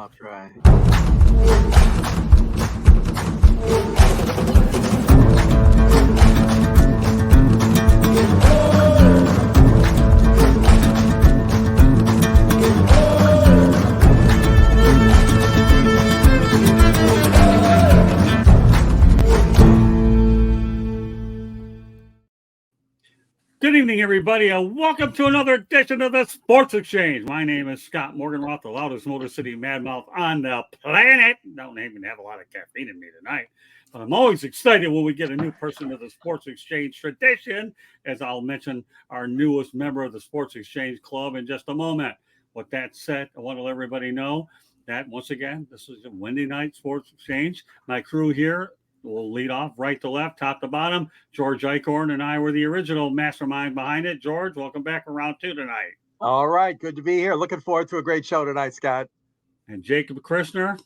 I'll try. Good evening, everybody, and welcome to another edition of the Sports Exchange. My name is Scott Morganroth, the loudest Motor City madmouth on the planet. Don't even have a lot of caffeine in me tonight, but I'm always excited when we get a new person to the Sports Exchange tradition, as I'll mention our newest member of the Sports Exchange Club in just a moment. With that said, I want to let everybody know that, once again, this is a Wednesday night Sports Exchange. My crew here will lead off right to left, top to bottom. George Eichhorn and I were the original mastermind behind it. George, welcome back around two tonight. All right. Good to be here. Looking forward to a great show tonight, Scott. And Jacob Christner.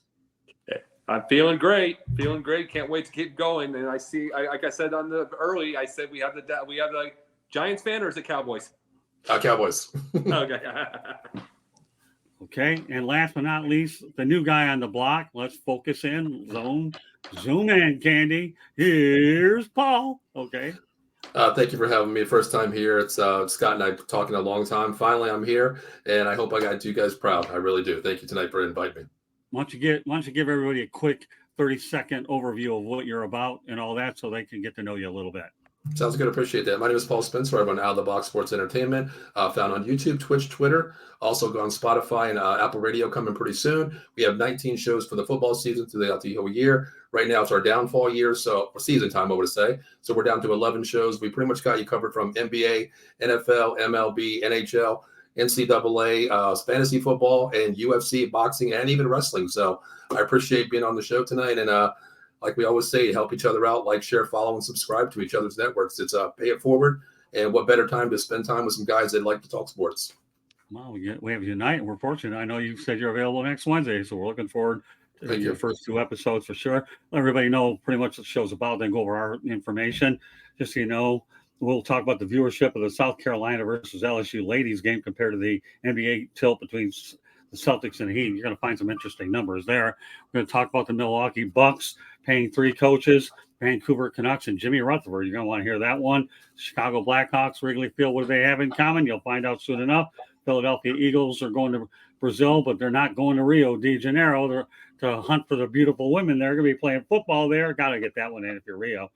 I'm feeling great. Can't wait to keep going. And I see, like I said on the early, I said we have the Giants fan, or is it Cowboys? Cowboys. Okay. Okay. And last but not least, the new guy on the block. Let's focus in, zoom in, Candy. Here's Paul. Okay. Thank you for having me. First time here. It's Scott and I talking a long time. Finally, I'm here, and I hope I got you guys proud. I really do. Thank you tonight for inviting me. Why don't you give everybody a quick 30-second overview of what you're about and all that, so they can get to know you a little bit. Sounds good. Appreciate that. My name is Paul Spencer. I run Out of the Box Sports Entertainment, found on YouTube, Twitch, Twitter. Also go on Spotify and Apple Radio coming pretty soon. We have 19 shows for the football season throughout the whole year. Right now it's our downfall year, so season time, I would say. So we're down to 11 shows. We pretty much got you covered from NBA, NFL, MLB, NHL, NCAA, fantasy football, and UFC, boxing, and even wrestling. So I appreciate being on the show tonight. And like we always say, help each other out, like, share, follow, and subscribe to each other's networks. It's pay it forward. And what better time to spend time with some guys that like to talk sports. Well, we have you tonight, and we're fortunate. I know you said you're available next Wednesday, so we're looking forward to your first two episodes for sure. Let everybody know pretty much what the show's about, then go over our information. Just so you know, we'll talk about the viewership of the South Carolina versus LSU ladies game compared to the NBA tilt between the Celtics and the Heat. You're going to find some interesting numbers there. We're going to talk about the Milwaukee Bucks paying 3 coaches, Vancouver Canucks, and Jimmy Rutherford. You're going to want to hear that one. Chicago Blackhawks, Wrigley Field, what do they have in common? You'll find out soon enough. Philadelphiaeagles are going to Brazil, but they're not going to Rio de Janeiro to hunt for the beautiful women. They're going to be playing football there. Got to get that one in if you're Rio.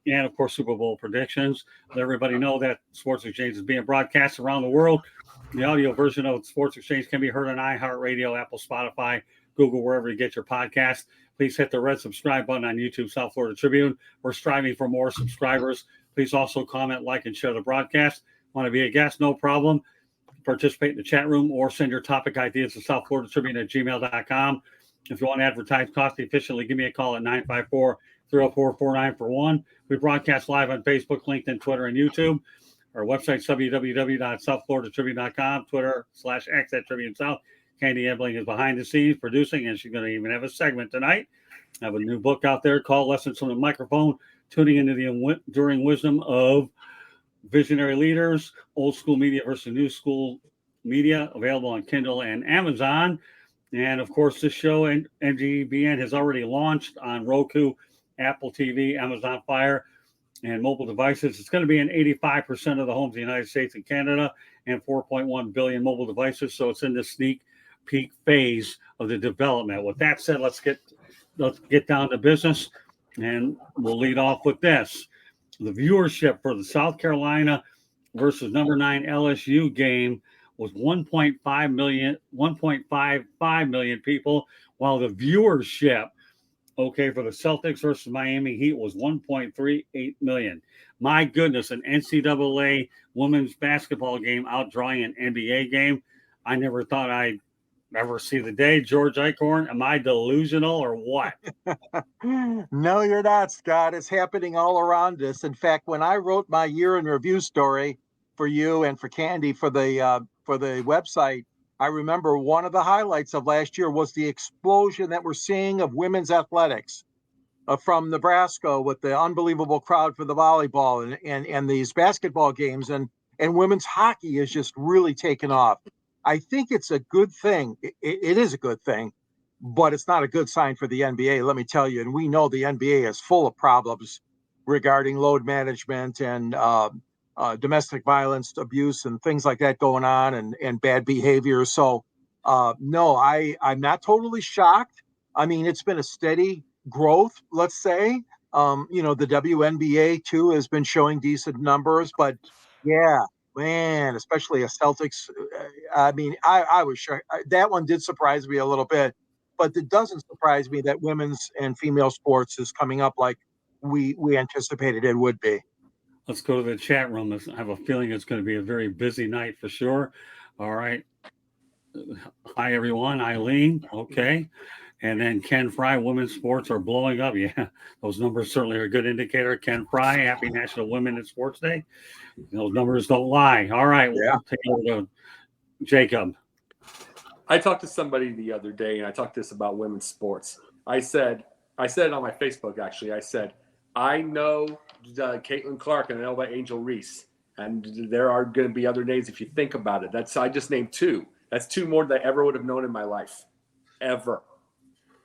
And, of course, Super Bowl predictions. Let everybody know that Sports Exchange is being broadcast around the world. The audio version of Sports Exchange can be heard on iHeartRadio, Apple, Spotify, Google, wherever you get your podcast. Please hit the red subscribe button on YouTube, South Florida Tribune. We're striving for more subscribers. Please also comment, like, and share the broadcast. Want to be a guest? No problem. Participate in the chat room or send your topic ideas to southfloridatribune@gmail.com. If you want to advertise cost efficiently, give me a call at 954-304-4941. We broadcast live on Facebook, LinkedIn, Twitter, and YouTube. Our website's www.southfloridatribune.com, Twitter/X @TribuneSouth. Candy Ebling is behind the scenes producing, and she's going to even have a segment tonight. I have a new book out there called Lessons from the Microphone, Tuning into the Enduring Wisdom of Visionary Leaders, Old School Media versus New School Media, available on Kindle and Amazon. And, of course, this show, NGBN, has already launched on Roku, Apple TV, Amazon Fire, and mobile devices. It's going to be in 85% of the homes in the United States and Canada, and 4.1 billion mobile devices. So it's in the sneak peek phase of the development. With that said, let's get down to business, and we'll lead off with this. The viewership for the South Carolina versus number 9 LSU game was 1.55 million people, while the viewership, for the Celtics versus Miami Heat was 1.38 million. My goodness, an NCAA women's basketball game outdrawing an NBA game. I never thought I'd ever see the day. George Eichhorn, am I delusional or what? No, you're not, Scott. It's happening all around us. In fact, when I wrote my year in review story for you and for Candy for the website, I remember one of the highlights of last year was the explosion that we're seeing of women's athletics from Nebraska, with the unbelievable crowd for the volleyball and these basketball games, and women's hockey is just really taken off. I think it's a good thing. It is a good thing but it's not a good sign for the NBA, let me tell you. And we know the NBA is full of problems regarding load management and domestic violence, abuse, and things like that going on, and bad behavior. So, no, I'm not totally shocked. I mean, it's been a steady growth, let's say. The WNBA too has been showing decent numbers, but yeah, man, especially a Celtics. I mean, I was sure that one did surprise me a little bit, but it doesn't surprise me that women's and female sports is coming up like we anticipated it would be. Let's go to the chat room. I have a feeling it's going to be a very busy night for sure. All right. Hi, everyone. Eileen. Okay. And then Ken Fry, women's sports are blowing up. Yeah, those numbers certainly are a good indicator. Ken Fry, happy National Women in Sports Day. Those numbers don't lie. All right. We'll take it over to Jacob. I talked to somebody the other day, and I talked this about women's sports. I said it on my Facebook, actually. I said, I know Caitlin Clark, and I know about Angel Reese. And there are going to be other names if you think about it. I just named two. That's two more than I ever would have known in my life. Ever.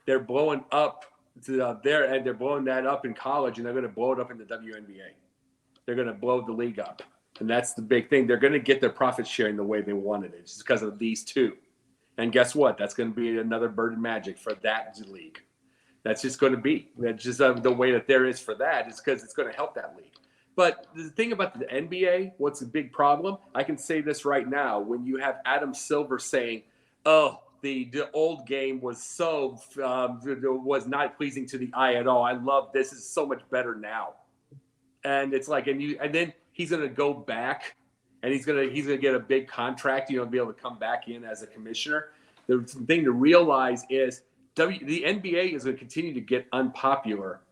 They're blowing up there, and they're blowing that up in college, and they're going to blow it up in the WNBA. They're going to blow the league up. And that's the big thing. They're going to get their profit sharing the way they wanted it, just because of these two. And guess what? That's going to be another bird and magic for that league. That's just going to be. That's just the way that there is for that is because it's going to help that league. But the thing about the NBA, what's a big problem? I can say this right now. When you have Adam Silver saying, oh, the old game was was not pleasing to the eye at all. I love this. It's so much better now. And it's like, and then he's going to go back and he's going to get a big contract, to be able to come back in as a commissioner. The thing to realize is the NBA is going to continue to get unpopular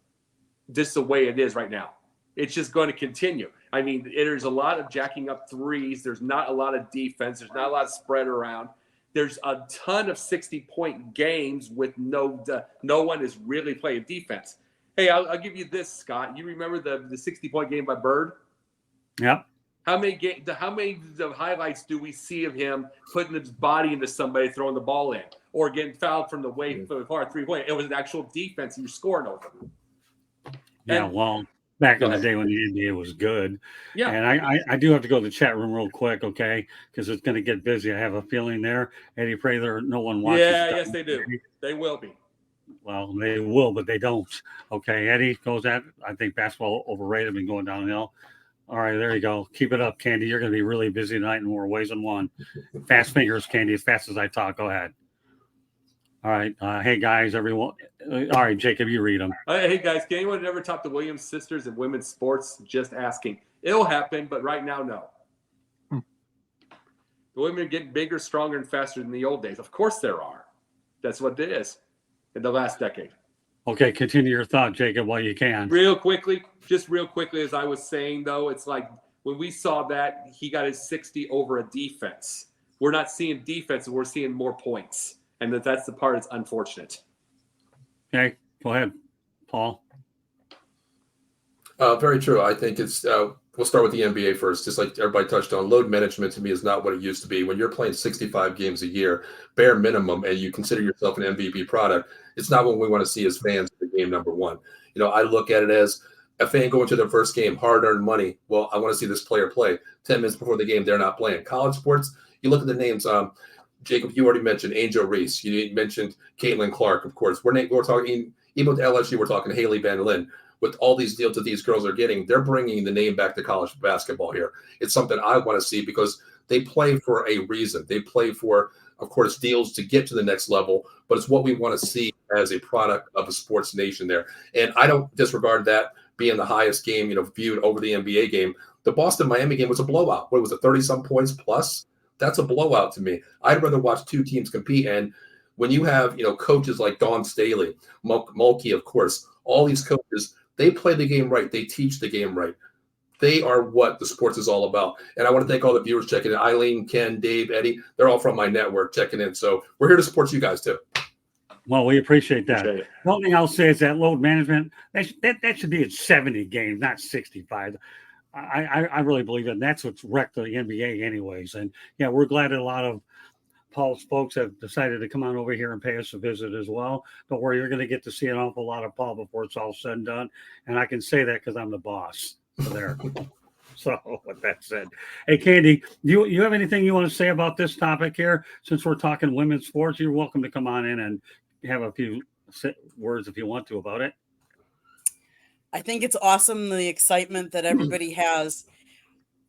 just the way it is right now. It's just going to continue. I mean, there's a lot of jacking up threes. There's not a lot of defense. There's not a lot of spread around. There's a ton of 60-point games with no one is really playing defense. Hey, I'll give you this, Scott. You remember the 60-point game by Bird? Yep. How many highlights do we see of him putting his body into somebody throwing the ball in or getting fouled from the way far 3-point? It was an actual defense he was scoring over. Yeah, well, back in the day when the NBA was good. Yeah. And I do have to go to the chat room real quick, okay? Because it's going to get busy. I have a feeling there. Eddie, pray there no one watches. Yeah, yes, they do. They will be. Well, they will, but they don't. Okay, Eddie goes at, I think basketball overrated and going downhill. All right, there you go. Keep it up, Candy. You're going to be really busy tonight in more ways than one. Fast fingers, Candy, as fast as I talk. Go ahead. All right. Hey, guys, everyone. All right, Jacob, you read them. Hey, guys, can anyone ever top the Williams sisters in women's sports? Just asking. It'll happen, but right now, no. The women are getting bigger, stronger, and faster than the old days. Of course there are. That's what it is in the last decade. Okay, continue your thought, Jacob, while you can. Real quickly, as I was saying, though, it's like when we saw that, he got his 60 over a defense. We're not seeing defense, we're seeing more points. And that's the part that's unfortunate. Okay, go ahead, Paul. Very true. I think it's we'll start with the NBA first. Just like everybody touched on, load management to me is not what it used to be. When you're playing 65 games a year, bare minimum, and you consider yourself an MVP product, it's not what we want to see as fans for game number one. I look at it as a fan going to their first game, hard-earned money. Well, I want to see this player play. 10 minutes before the game, they're not playing. College sports, you look at the names. Jacob, you already mentioned Angel Reese. You mentioned Caitlin Clark, of course. We're talking, even with LSU, we're talking Haley Van Lin. With all these deals that these girls are getting, they're bringing the name back to college basketball here. It's something I want to see because they play for a reason. They play for, of course, deals to get to the next level, but it's what we want to see as a product of a sports nation there. And I don't disregard that being the highest game, viewed over the NBA game. The Boston-Miami game was a blowout. What was it, 30-some points plus? That's a blowout to me. I'd rather watch two teams compete. And when you have, coaches like Dawn Staley, Mulkey, of course, all these coaches, they play the game right. They teach the game right. They are what the sports is all about. And I want to thank all the viewers checking in. Eileen, Ken, Dave, Eddie, they're all from my network checking in. So we're here to support you guys too. Well, we appreciate that. One thing I'll say is that load management, that should be at 70 games, not 65. I really believe that. And that's what's wrecked the NBA anyways. And, yeah, we're glad that a lot of Paul's folks have decided to come on over here and pay us a visit as well. Don't worry, you're going to get to see an awful lot of Paul before it's all said and done. And I can say that because I'm the boss there. So with that said, hey, Candy, you have anything you want to say about this topic here? Since we're talking women's sports, you're welcome to come on in and have a few words if you want to about it. I think it's awesome, the excitement that everybody has.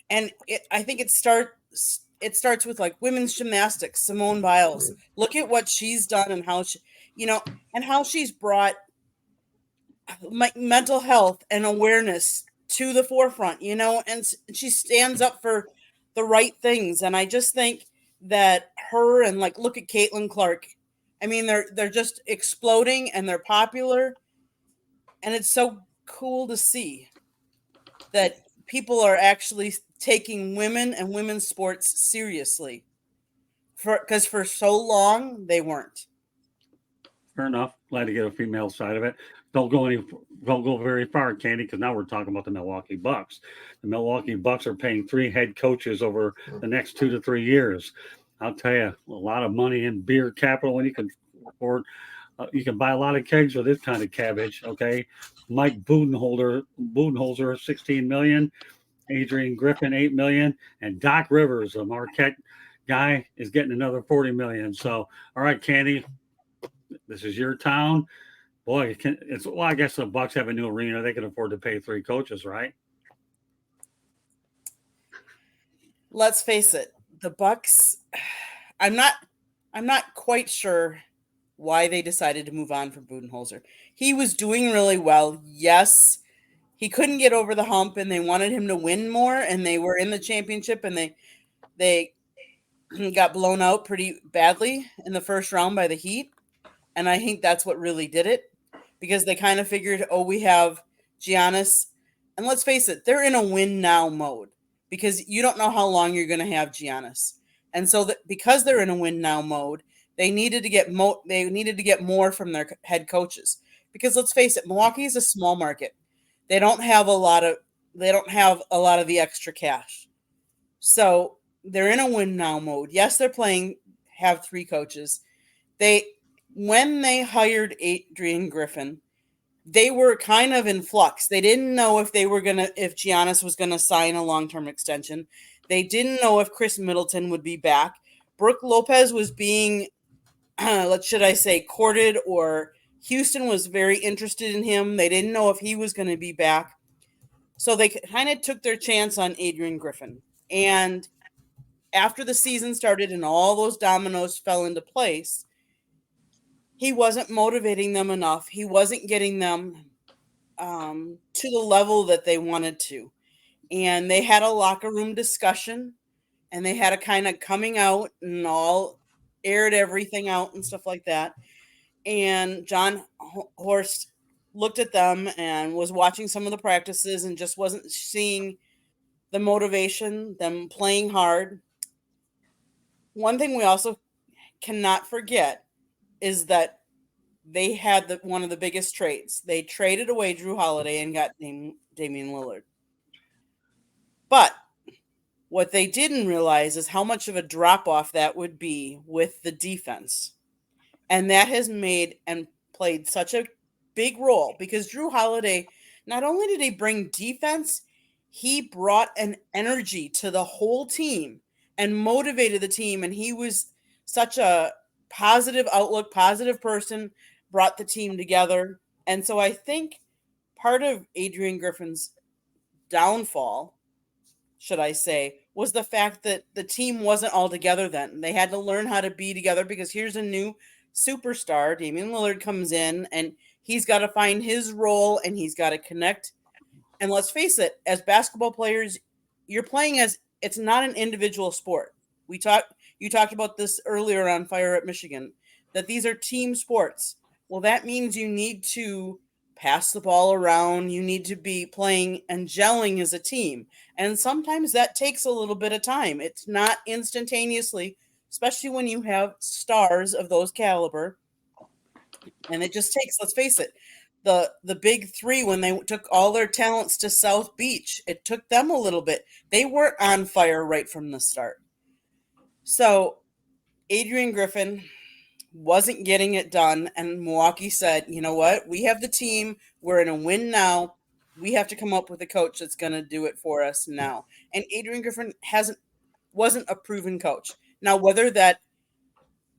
And I think it starts with like women's gymnastics, Simonebiles. Look at what she's done and how how she's brought mental health and awareness to the forefront, and she stands up for the right things. And I just think that her and look at Caitlin-Clark. I mean, they're just exploding and they're popular. And it's so cool to see that people are actually taking women and women's sports seriously, because for so long they weren't. Fair enough. Glad to get a female side of it. Don't go very far, Candy, because now we're talking about the Milwaukee Bucks. The Milwaukee Bucks are paying 3 head coaches over the next 2 to 3 years. I'll tell you, a lot of money in beer capital, and you can afford. You can buy a lot of kegs with this kind of cabbage. Okay, Mike Budenholzer, $16 million. Adrian Griffin, $8 million, and Doc Rivers, a Marquette guy, is getting another $40 million. So, all right, Candy, this is your town. Boy, I guess the Bucks have a new arena. They can afford to pay 3 coaches, right? Let's face it, the Bucks. I'm not quite sure why they decided to move on from Budenholzer. He was doing really well. Yes, he couldn't get over the hump, and they wanted him to win more, and they were in the championship, and they got blown out pretty badly in the first round by the Heat. And I think that's what really did it, because they kind of figured, we have Giannis. And let's face it, they're in a win now mode, because you don't know how long you're going to have Giannis. And so because they're in a win now mode, they needed to get more from their head coaches, because let's face it, Milwaukee is a small market. They don't have a lot of the extra cash. So they're in a win now mode. Yes, have 3 coaches. When they hired Adrian Griffin, they were kind of in flux. They didn't know if Giannis was gonna sign a long-term extension. They didn't know if Chris Middleton would be back. Brooke Lopez was being, courted, or Houston was very interested in him. They didn't know if he was going to be back. So they kind of took their chance on Adrian Griffin. And after the season started and all those dominoes fell into place, he wasn't motivating them enough. He wasn't getting them to the level that they wanted to. And they had a locker room discussion, and they had a kind of coming out and all aired everything out and stuff like that. And John Horst looked at them and was watching some of the practices and just wasn't seeing the motivation, them playing hard. One thing we also cannot forget is that they had one of the biggest trades. They traded away Jrueholiday and got Damian Lillard. But what they didn't realize is how much of a drop-off that would be with the defense. And that has made and played such a big role, because Jrueholiday, not only did he bring defense, he brought an energy to the whole team and motivated the team. And he was such a positive outlook, positive person, brought the team together. And so I think part of Adrian Griffin's downfall, should I say, was the fact that the team wasn't all together then. They had to learn how to be together, because here's a new superstar. Damian Lillard comes in, and he's got to find his role, and he's got to connect. And let's face it, as basketball players, you're playing it's not an individual sport. You talked about this earlier on Fire at Michigan, that these are team sports. Well, that means you need to pass the ball around. You need to be playing and gelling as a team. And sometimes that takes a little bit of time. It's not instantaneously, especially when you have stars of those caliber. And it just takes, let's face it, the big 3, when they took all their talents to South Beach, it took them a little bit. They weren't on fire right from the start. So Adrian Griffin wasn't getting it done, and Milwaukee said, you know what? We have the team. We're in a win now. We have to come up with a coach that's going to do it for us now. And Adrian Griffin wasn't a proven coach. Now, whether that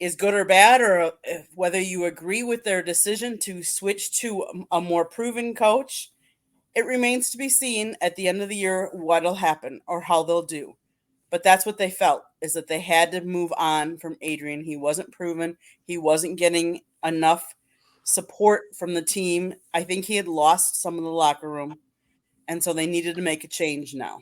is good or bad, or whether you agree with their decision to switch to a more proven coach, it remains to be seen at the end of the year what'll happen or how they'll do. But that's what they felt, is that they had to move on from Adrian. He wasn't proven. He wasn't getting enough support from the team. I think he had lost some of the locker room, and so they needed to make a change now.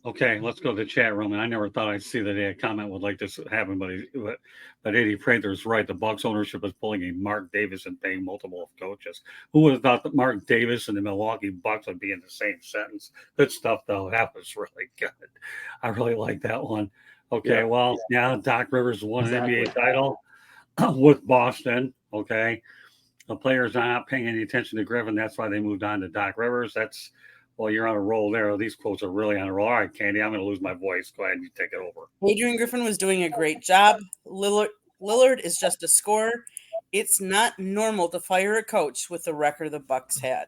Okay, let's go to the chat room. And I never thought I'd see that a comment would like this happen, but Eddie Prather's right. The Bucks ownership is pulling a Mark Davis and paying multiple coaches. Who would have thought that Mark Davis and the Milwaukee Bucks would be in the same sentence? Good stuff, though. That was really good. I really like that one. Okay, well, Doc Rivers won an NBA title with Boston. Okay, the players are not paying any attention to Griffin. That's why they moved on to Doc Rivers. Well, you're on a roll there. These quotes are really on a roll. All right, Candy, I'm going to lose my voice. Go ahead and you take it over. Adrian Griffin was doing a great job. Lillard is just a scorer. It's not normal to fire a coach with the record the Bucks had.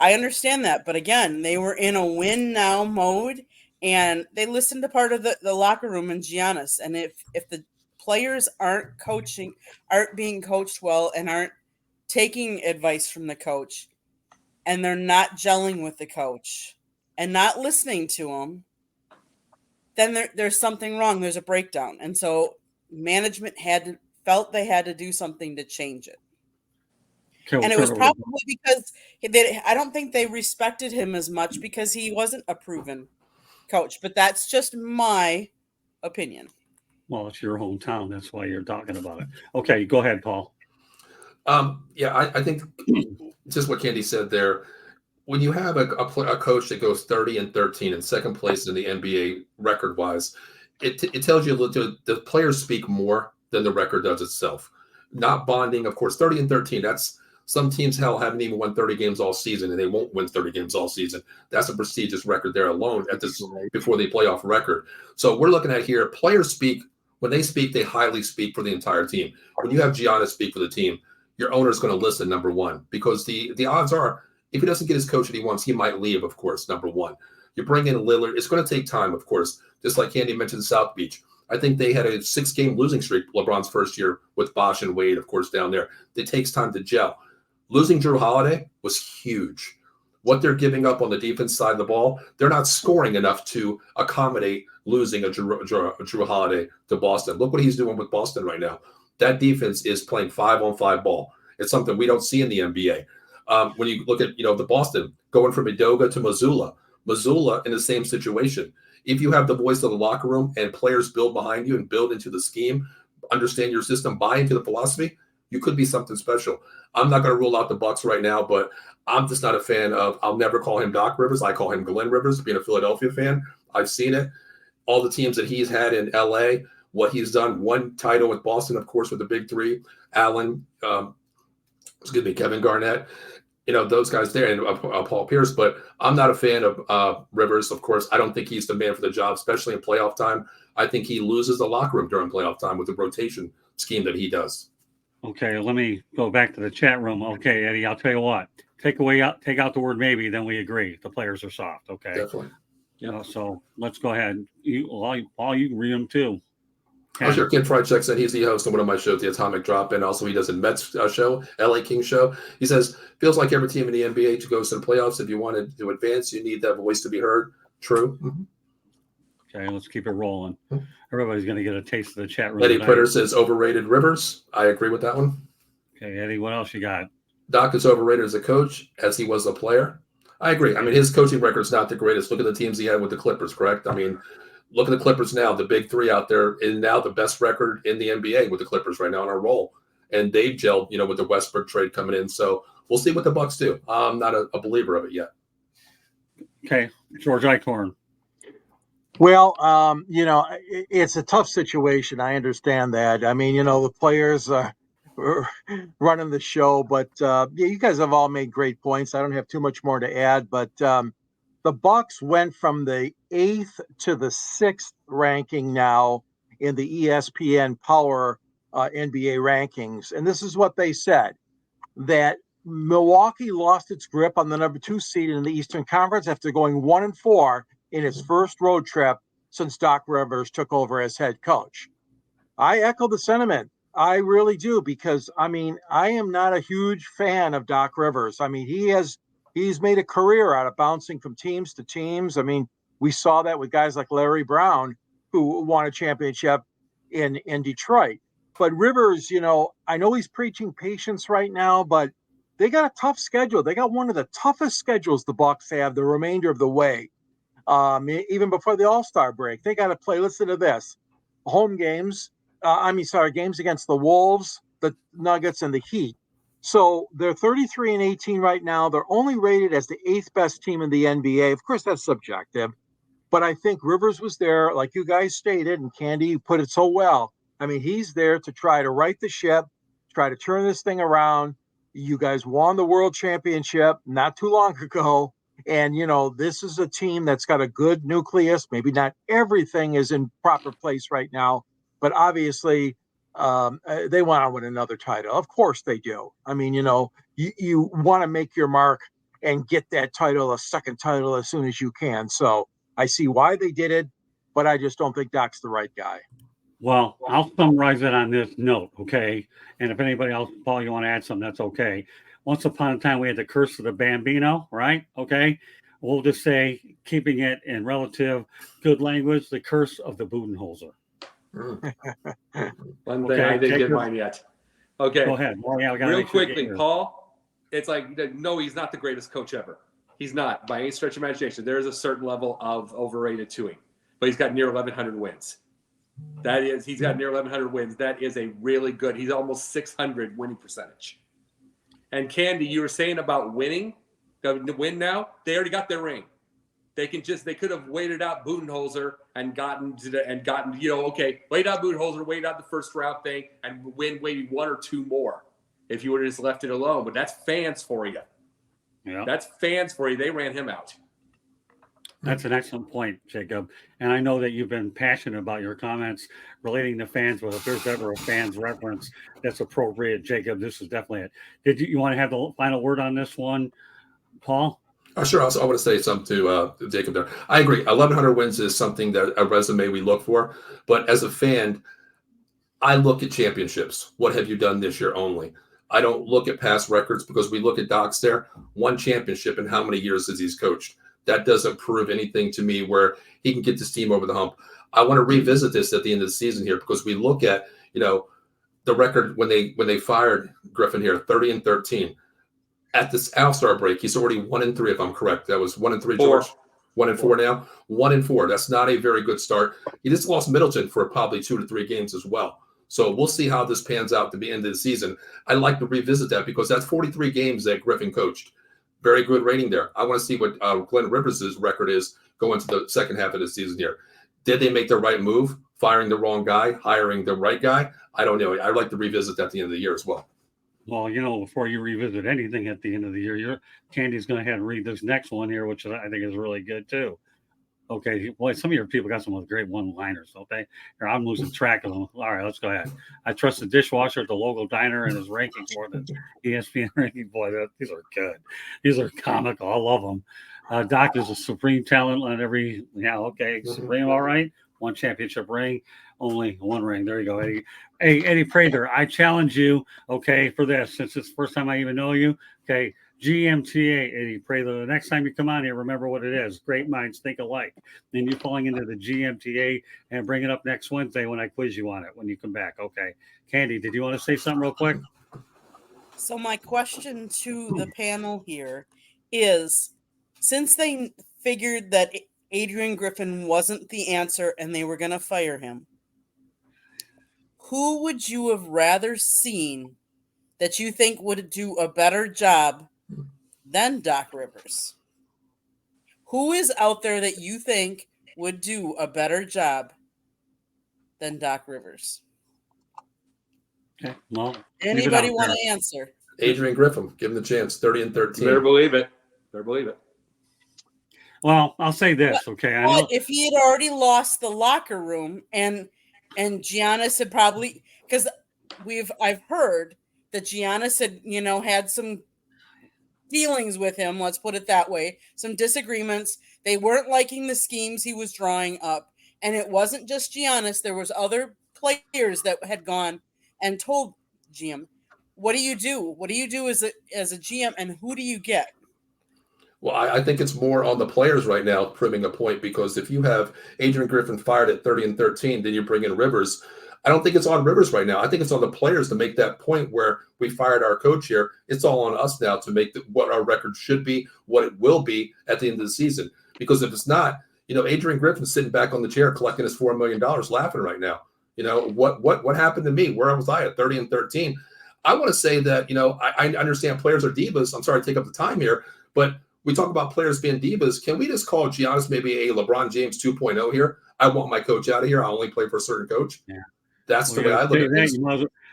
I understand that, but again, they were in a win now mode, and they listened to part of the locker room and Giannis. And if the players aren't being coached well, and aren't taking advice from the coach, and they're not gelling with the coach and not listening to him, then there's something wrong. There's a breakdown. And so management felt they had to do something to change it. Okay, and it was probably because I don't think they respected him as much because he wasn't a proven coach. But that's just my opinion. Well, it's your hometown. That's why you're talking about it. Okay, go ahead, Paul. I think just what Candy said there. When you have a coach that goes 30-13 in second place in the NBA record-wise, it tells you the players speak more than the record does itself. Not bonding, of course, 30-13. That's some teams haven't even won 30 games all season, and they won't win 30 games all season. That's a prestigious record there alone at this before the playoff record. So we're looking at here. Players speak when they speak. They highly speak for the entire team. When you have Giannis speak for the team, your owner is going to listen, number one, because the odds are if he doesn't get his coach that he wants, he might leave, of course, number one. You bring in Lillard. It's going to take time, of course, just like Candy mentioned South Beach. I think they had a 6-game losing streak LeBron's first year with Bosh and Wade, of course, down there. It takes time to gel. Losing Jrueholiday was huge. What they're giving up on the defense side of the ball, they're not scoring enough to accommodate losing a Jrueholiday to Boston. Look what he's doing with Boston right now. That defense is playing 5-on-5 ball. It's something we don't see in the NBA. When you look at, the Boston going from Udoka to Mazzulla in the same situation. If you have the voice of the locker room and players build behind you and build into the scheme, understand your system, buy into the philosophy, you could be something special. I'm not going to rule out the Bucks right now, but I'm just not a fan of. I'll never call him Doc Rivers. I call him Glenn Rivers. Being a Philadelphia fan, I've seen it. All the teams that he's had in LA. What he's done, one title with Boston, of course, with the big three, Allen, Kevin Garnett, those guys there, and Paul Pierce. But I'm not a fan of Rivers, of course. I don't think he's the man for the job, especially in playoff time. I think he loses the locker room during playoff time with the rotation scheme that he does. Okay, let me go back to the chat room. Okay, Eddie, I'll tell you what. Take out the word maybe, then we agree. The players are soft, okay? Definitely. So let's go ahead. Paul, you can read them too. I'm sure Ken Frycheck said he's the host of one of my shows, The Atomic Drop, and also he does a Mets show, LA King show. He says, feels like every team in the NBA to go to the playoffs. If you wanted to advance, you need that voice to be heard. True. Mm-hmm. Okay, let's keep it rolling. Everybody's going to get a taste of the chat room. Eddie Pritter says overrated Rivers. I agree with that one. Okay, Eddie, what else you got? Doc is overrated as a coach as he was a player. I agree. I mean, his coaching record is not the greatest. Look at the teams he had with the Clippers, correct? I mean, look at the Clippers now, the big three out there, and now the best record in the NBA with the Clippers right now on a roll. And they've gelled, with the Westbrook trade coming in. So we'll see what the Bucks do. I'm not a believer of it yet. Okay, George Eichhorn. Well, it's a tough situation. I understand that. I mean, the players are running the show, but you guys have all made great points. I don't have too much more to add, but the Bucks went from the 8th to the 6th ranking now in the ESPN Power NBA rankings. And this is what they said, that Milwaukee lost its grip on the number 2 seed in the Eastern Conference after going 1-4 in its first road trip since Doc Rivers took over as head coach. I echo the sentiment. I really do, because I mean, I am not a huge fan of Doc Rivers. I mean, he's made a career out of bouncing from teams to teams. I mean, we saw that with guys like Larry Brown, who won a championship in Detroit. But Rivers, you know, I know he's preaching patience right now, but they got a tough schedule. They got one of the toughest schedules the Bucks have the remainder of the way. Even before the All-Star break, they got to play. Listen to this: home games. Games against the Wolves, the Nuggets, and the Heat. So they're 33-18 right now. They're only rated as the 8th best team in the NBA. Of course, that's subjective, but I think Rivers was there, like you guys stated, and Candy put it so well. I mean, he's there to try to right the ship, try to turn this thing around. You guys won the World Championship not too long ago. And, you know, this is a team that's got a good nucleus. Maybe not everything is in proper place right now, but obviously they want to win another title. Of course they do. I mean, you know, you want to make your mark and get that title, a second title, as soon as you can. So I see why they did it, but I just don't think Doc's the right guy. Well, I'll summarize it on this note, okay? And if anybody else, Paul, you want to add something, that's okay. Once upon a time, we had the curse of the Bambino, right? Okay? We'll just say, keeping it in relative good language, the curse of the Budenholzer. One thing I didn't get mine yet. Okay. Go ahead. Well, yeah, real quickly, Paul, it's like, no, he's not the greatest coach ever. He's not, by any stretch of imagination. There is a certain level of overrated to him, but he's got near 1,100 wins. He's got near 1,100 wins. That is a really good, he's almost 600 winning percentage. And Candy, you were saying about winning, the win now, they already got their ring. They could have waited out Budenholzer and gotten, you know, okay, wait out Budenholzer, wait out the first round thing, and win maybe 1 or 2 more if you would have just left it alone. But that's fans for you. Yeah. That's fans for you. They ran him out. That's an excellent point, Jacob. And I know that you've been passionate about your comments relating to fans, but if there's ever a fans reference that's appropriate, Jacob, this is definitely it. You want to have the final word on this one, Paul? Sure. Also, I want to say something to Jacob there. I agree. 1,100 wins is something that a resume we look for. But as a fan, I look at championships. What have you done this year only? I don't look at past records because we look at Doc's there. 1 championship and how many years has he's coached? That doesn't prove anything to me where he can get this team over the hump. I want to revisit this at the end of the season here because we look at, you know, the record when they fired Griffin here, 30-13. At this All-Star break, he's already 1-3, if I'm correct. That was 1-3, George. 1-4 now. 1-4. That's not a very good start. He just lost Middleton for probably 2 to 3 games as well. So we'll see how this pans out to the end of the season. I'd like to revisit that because that's 43 games that Griffin coached. Very good rating there. I want to see what Glenn Rivers' record is going to the second half of the season here. Did they make the right move, firing the wrong guy, hiring the right guy? I don't know. I'd like to revisit that at the end of the year as well. Well, you know, before you revisit anything at the end of the year, Candy's going to have to read this next one here, which I think is really good too. Okay, well, some of your people got some of the great one-liners, don't they? Here, I'm losing track of them. All right, let's go ahead. I trust the dishwasher at the local diner and his rankings more than ESPN ranking. Boy, these are good. These are comical. I love them. Doc is a supreme talent on every. Yeah, okay, supreme. All right, 1 championship ring, only 1 ring. There you go, Eddie. Hey, Eddie Prather, I challenge you, okay, for this since it's the first time I even know you. Okay. GMTA, Eddie Prather. The next time you come on here, remember what it is. Great minds think alike. Then you're falling into the GMTA and bring it up next Wednesday when I quiz you on it when you come back. Okay. Candy, did you want to say something real quick? So my question to the panel here is, since they figured that Adrian Griffin wasn't the answer and they were going to fire him, who would you have rather seen that you think would do a better job than Doc Rivers? Who is out there that you think would do a better job than Doc Rivers? Okay, well, anybody want to answer? Adrian Griffin, give him the chance. 30-13. Better believe it. Better believe it. Well, I'll say this, okay? But if he had already lost the locker room and And Giannis had probably, because I've heard that Giannis had, had some dealings with him, let's put it that way, some disagreements. They weren't liking the schemes he was drawing up. And it wasn't just Giannis. There was other players that had gone and told GM, what do you do? What do you do as a GM, and who do you get? Well, I think it's more on the players right now proving a point, because if you have Adrian Griffin fired at 30-13, then you bring in Rivers. I don't think it's on Rivers right now. I think it's on the players to make that point where we fired our coach here. It's all on us now to make what our record should be, what it will be at the end of the season. Because if it's not, Adrian Griffin's sitting back on the chair collecting his $4 million laughing right now. What happened to me? Where was I at 30-13? I want to say that, I understand players are divas. I'm sorry to take up the time here, but we talk about players being divas. Can we just call Giannis maybe a LeBron James 2.0 here? I want my coach out of here. I only play for a certain coach. Yeah. That's the way I look at this.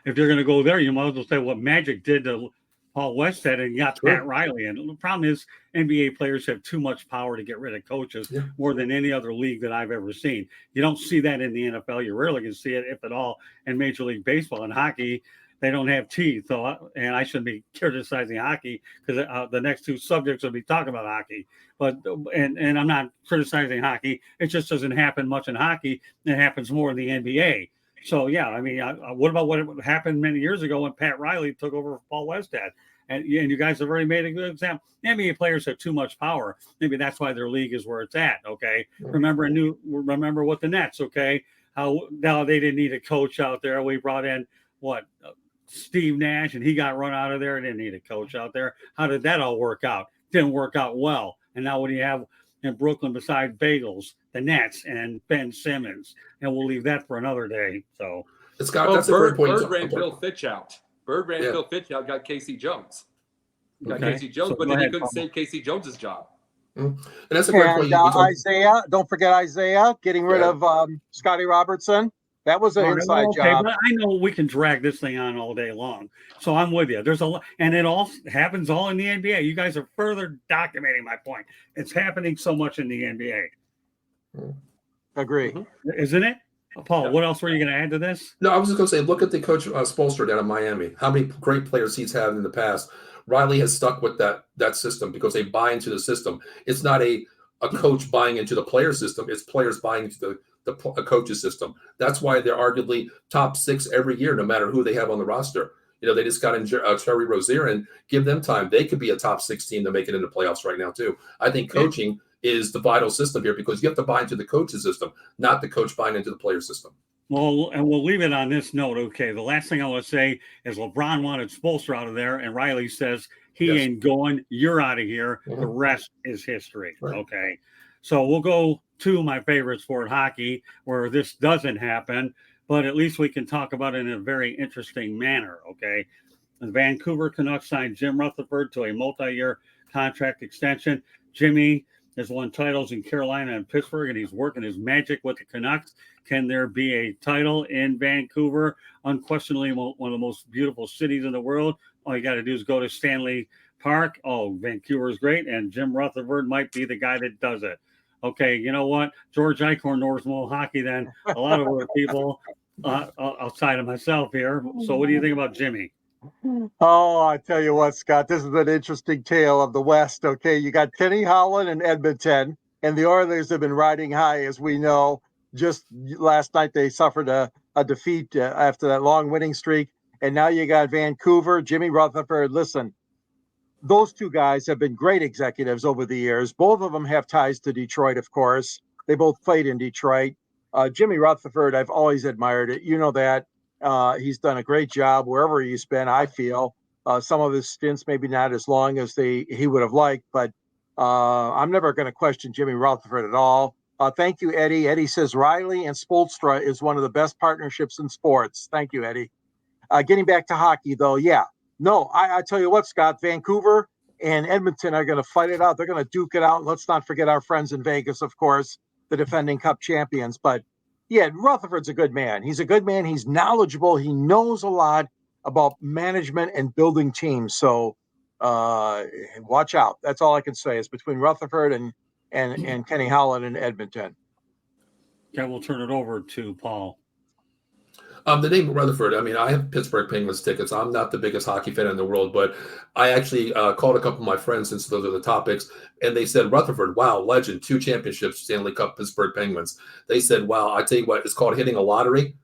If you're going to go there, you might as well say what Magic did to Paul Westhead and got Pat Riley. And the problem is NBA players have too much power to get rid of coaches more than any other league that I've ever seen. You don't see that in the NFL. You rarely can see it, if at all, in Major League Baseball. And hockey, they don't have teeth. And I shouldn't be criticizing hockey, because the next two subjects will be talking about hockey. But and I'm not criticizing hockey. It just doesn't happen much in hockey. It happens more in the NBA. So, yeah, I mean, what about what happened many years ago when Pat Riley took over for Paul Westhead? And you guys have already made a good example. NBA players have too much power. Maybe that's why their league is where it's at, okay? Remember what the Nets, okay? How now they didn't need a coach out there. We brought in, Steve Nash, and he got run out of there. Didn't need a coach out there. How did that all work out? Didn't work out well. And now what do you have in Brooklyn besides Bagels? The Nets and Ben Simmons, and we'll leave that for another day. So that's a great point. Bird ran Bill Fitch out. Bill Fitch out, got Casey Jones. But then he couldn't save Casey Jones's job. And that's a great point. Isaiah, don't forget Isaiah getting rid of Scotty Robertson. That was an inside job. But I know we can drag this thing on all day long. So I'm with you. There's a lot, and it all happens all in the NBA. You guys are further documenting my point. It's happening so much in the NBA. Agree. Isn't it? Paul, what else were you going to add to this? No, I was just going to say, look at the coach Spoelstra down in Miami. How many great players he's had in the past. Riley has stuck with that system because they buy into the system. It's not a coach buying into the player system. It's players buying into the coach's system. That's why they're arguably top 6 every year, no matter who they have on the roster. They just got in Terry Rozier, and give them time. They could be a top 6 team to make it into playoffs right now, too. I think coaching is the vital system here, because you have to buy into the coach's system, not the coach buying into the player system. Well, and we'll leave it on this note. Okay, the last thing I want to say is LeBron wanted Spoelstra out of there, and Riley says he ain't going. You're out of here. The rest is history. Right. Okay, so we'll go to my favorite sport, hockey, where this doesn't happen, but at least we can talk about it in a very interesting manner. Okay, the Vancouver Canucks signed Jim Rutherford to a multi-year contract extension. Jimmy has won titles in Carolina and Pittsburgh, and he's working his magic with the Canucks. Can there be a title in Vancouver? Unquestionably one of the most beautiful cities in the world. All you got to do is go to Stanley Park. Oh, Vancouver is great, and Jim Rutherford might be the guy that does it. Okay, you know what? George Eichhorn knows more hockey than a lot of other people outside of myself here. So what do you think about Jimmy? Oh, I tell you what, Scott, this is an interesting tale of the West. Okay, you got Kenny Holland and Edmonton, and the Oilers have been riding high, as we know. Just last night, they suffered a defeat after that long winning streak. And now you got Vancouver, Jimmy Rutherford. Listen, those two guys have been great executives over the years. Both of them have ties to Detroit, of course. They both played in Detroit. Jimmy Rutherford, I've always admired it. You know that. He's done a great job wherever he's been, I feel. Some of his stints maybe not as long as he would have liked, but I'm never going to question Jimmy Rutherford at all. Thank you, Eddie. Eddie says Riley and Spoelstra is one of the best partnerships in sports. Thank you, Eddie. Getting back to hockey, though, I tell you what, Scott, Vancouver and Edmonton are going to fight it out. They're going to duke it out. Let's not forget our friends in Vegas, of course, the defending Cup champions. But yeah, Rutherford's a good man. He's a good man. He's knowledgeable. He knows a lot about management and building teams. So watch out. That's all I can say is between Rutherford and Kenny Holland in Edmonton. Okay, we'll turn it over to Paul. The name Rutherford, I mean, I have Pittsburgh Penguins tickets. I'm not the biggest hockey fan in the world, but I actually called a couple of my friends, since those are the topics, and they said, Rutherford, wow, legend, 2 championships, Stanley Cup, Pittsburgh Penguins. They said, wow, I tell you what, it's called hitting a lottery.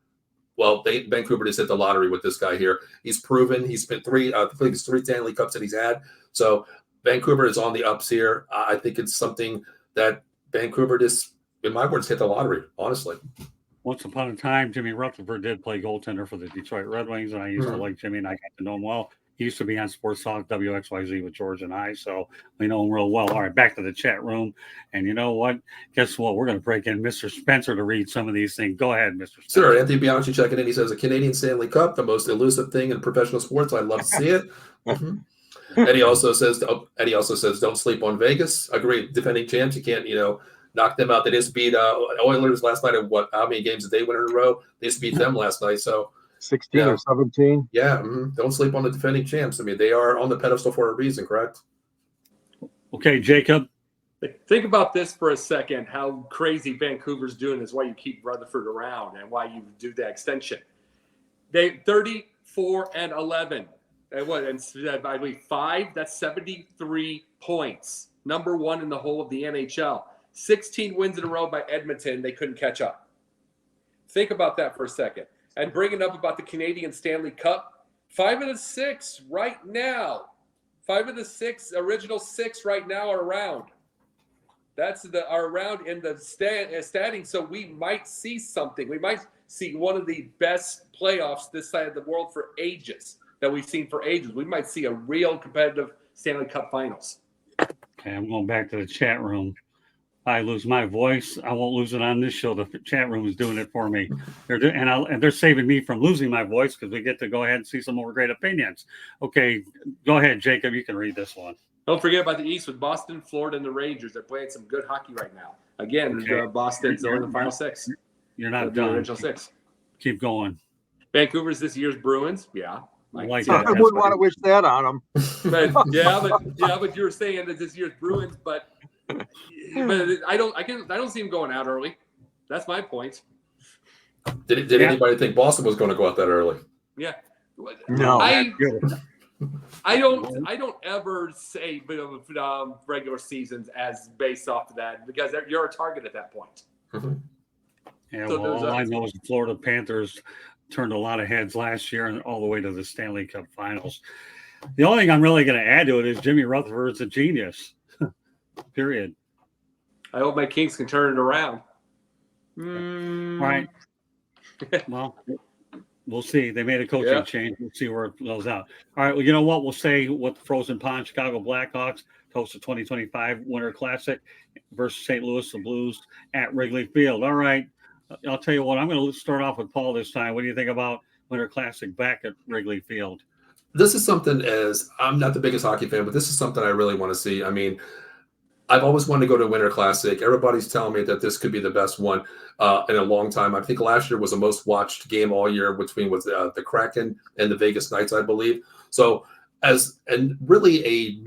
Well, Vancouver just hit the lottery with this guy here. He's proven. He's been 3 Stanley Cups that he's had. So Vancouver is on the ups here. I think it's something that Vancouver just, in my words, hit the lottery, honestly. Once upon a time, Jimmy Rutherford did play goaltender for the Detroit Red Wings, and I used to like Jimmy, and I got to know him well. He used to be on Sports Talk WXYZ with George and I, so we know him real well. All right, back to the chat room. And you know what? Guess what? We're going to break in Mr. Spencer to read some of these things. Go ahead, Mr. Spencer. Sure. Anthony Bianchi checking in. He says, a Canadian Stanley Cup, the most elusive thing in professional sports. I'd love to see it. Eddie also says, don't sleep on Vegas. Agreed. Defending champs, you can't, knock them out. They just beat Oilers last night. How many games did they win in a row? They just beat them last night. So 16 or 17. Yeah. Don't sleep on the defending champs. I mean, they are on the pedestal for a reason, correct? Okay, Jacob. Think about this for a second, how crazy Vancouver's doing is why you keep Rutherford around and why you do the extension. They 34-11. And what? And I believe 5, that's 73 points. Number 1 in the whole of the NHL. 16 wins in a row by Edmonton. They couldn't catch up. Think about that for a second. And bringing up about the Canadian Stanley Cup, 5 of the 6 right now. 5 of the 6, original 6 right now are around. That's are around in the standing. So we might see something. We might see one of the best playoffs this side of the world for ages that we've seen for ages. We might see a real competitive Stanley Cup Finals. Okay, I'm going back to the chat room. I lose my voice. I won't lose it on this show. The chat room is doing it for me. They're saving me from losing my voice because we get to go ahead and see some more great opinions. Okay, go ahead, Jacob. You can read this one. Don't forget about the East with Boston, Florida, and the Rangers. They're playing some good hockey right now. Again, Boston's in the final 6. You're not the done. original 6. Keep going. Vancouver's this year's Bruins. Yeah. I wouldn't want to wish that on them. But you were saying that this year's Bruins, but I don't see them going out early. That's my point. Did anybody think Boston was going to go out that early? Yeah. No. I don't ever say regular seasons as based off of that because you're a target at that point. Yeah, So well, all I know is the Florida Panthers turned a lot of heads last year and all the way to the Stanley Cup Finals. The only thing I'm really going to add to it is Jimmy Rutherford's a genius. Period. I hope my Kings can turn it around. Right. Well, we'll see. They made a coaching change. We'll see where it goes out. All right. Well, you know what? We'll say what the Frozen Pond Chicago Blackhawks host the 2025 Winter Classic versus St. Louis the Blues at Wrigley Field. All right. I'll tell you what. I'm going to start off with Paul this time. What do you think about Winter Classic back at Wrigley Field? This is something, as I'm not the biggest hockey fan, but this is something I really want to see. I mean, I've always wanted to go to a Winter Classic. Everybody's telling me that this could be the best one in a long time. I think last year was the most watched game all year between the Kraken and the Vegas Knights, I believe. So really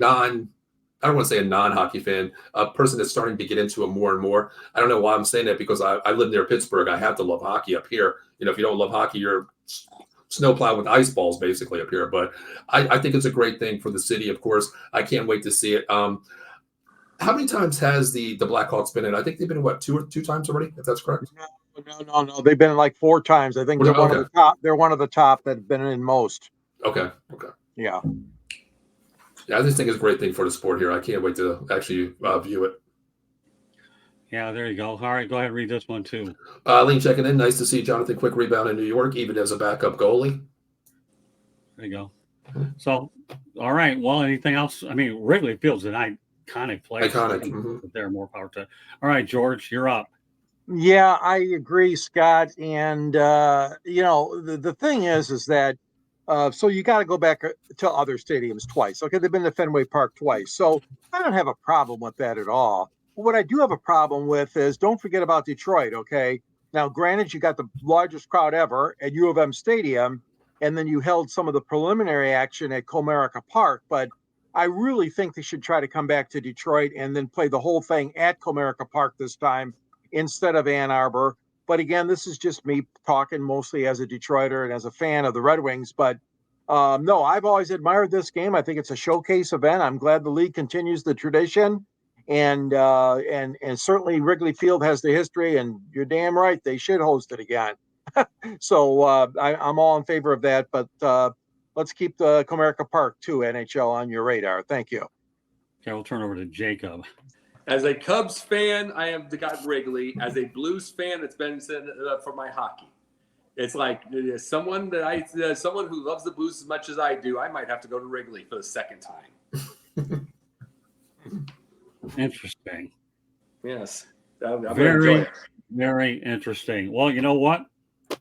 I don't want to say a non-hockey fan, a person that's starting to get into it more and more. I don't know why I'm saying that because I live near Pittsburgh. I have to love hockey up here. If you don't love hockey, you're snowplow with ice balls basically up here. But I think it's a great thing for the city, of course. I can't wait to see it. How many times has the Blackhawks been in? I think they've been two times already, if that's correct. No. They've been like 4 times. I think they're one of the top. They're one of the top that have been in most. Okay. Yeah. Yeah, I just think it's a great thing for the sport here. I can't wait to actually view it. Yeah, there you go. All right, go ahead and read this one too. Lean checking in. Nice to see Jonathan Quick rebound in New York, even as a backup goalie. There you go. So, all right. Well, anything else? I mean, Wrigley Field's an iconic place. Iconic. They're more power to. All right, George, you're up. Yeah, I agree, Scott. And the thing is that so you got to go back to other stadiums twice. Okay, they've been to Fenway Park twice, so I don't have a problem with that at all. But what I do have a problem with is don't forget about Detroit. Okay, now granted, you got the largest crowd ever at U of M Stadium, and then you held some of the preliminary action at Comerica Park, but I really think they should try to come back to Detroit and then play the whole thing at Comerica Park this time instead of Ann Arbor. But again, this is just me talking mostly as a Detroiter and as a fan of the Red Wings. But no, I've always admired this game. I think it's a showcase event. I'm glad the league continues the tradition, and certainly Wrigley Field has the history. And you're damn right, they should host it again. So I'm all in favor of that. But let's keep the Comerica Park too, NHL, on your radar. Thank you. Okay, we'll turn over to Jacob. As a Cubs fan, I have got Wrigley. As a Blues fan, it's been for my hockey. It's like someone who loves the Blues as much as I do. I might have to go to Wrigley for the second time. Interesting. Yes, I'm very, very interesting. Well, you know what?